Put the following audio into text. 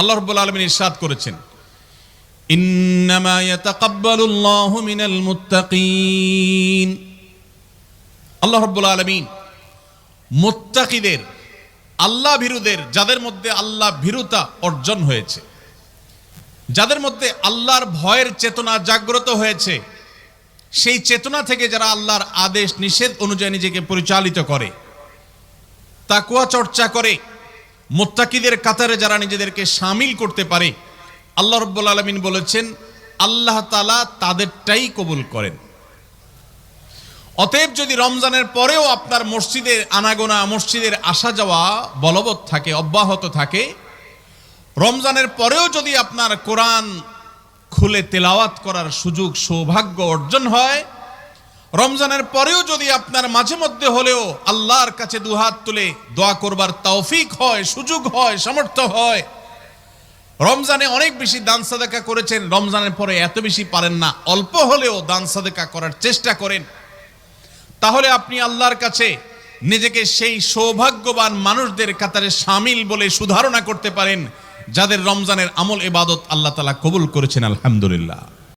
আল্লাহ রাব্বুল আলামিন ইরশাদ করেছেন, ইন্নামা ইয়াতাকাব্বালুল্লাহু মিনাল মুত্তাকিন। আল্লাহ রাব্বুল আলামিন মুত্তাকিদের, আল্লাহ ভীরুদের, যাদের মধ্যে আল্লাহ ভীরুতা অর্জন হয়েছে, যাদের মধ্যে আল্লাহর ভয়ের চেতনা জাগ্রত হয়েছে, সেই চেতনা থেকে যারা আল্লাহর আদেশ নিষেধ অনুযায়ী নিজেকে পরিচালিত করে, তাকওয়া চর্চা করে, মুত্তাকিদের কাতারে যারা নিজেদেরকে শামিল করতে পারে, আল্লাহ রাব্বুল আলামিন বলেছেন আল্লাহ তাআলা তাদেরটাই কবুল করেন। অতএব যদি রমজানের পরেও আপনার মসজিদের আনাগোনা, মসজিদের আসা যাওয়া বলবৎ থাকে, অব্যাহত থাকে, রমজানের পরেও যদি আপনার কোরআন খুলে তেলাওয়াত করার সুযোগ সৌভাগ্য অর্জন হয়, রমজানের পরেও যদি আপনার মাঝে মধ্যে হলেও আল্লাহর কাছে দুহাত তুলে দোয়া করবার তৌফিক হয়, সুযোগ হয়, সামর্থ্য হয়, রমজানে অনেক বেশি দান সাদাকা করেছেন, রমজানের পরে এত বেশি পারেন না, অল্প হলেও দান সাদাকা করার চেষ্টা করেন, তাহলে আপনি আল্লাহর কাছে নিজেকে সেই সৌভাগ্যবান মানুষদের কাতারে শামিল বলে সুধারণা করতে পারেন, যাদের রমজানের আমল ইবাদত আল্লাহ তাআলা কবুল করেছেন। আলহামদুলিল্লাহ।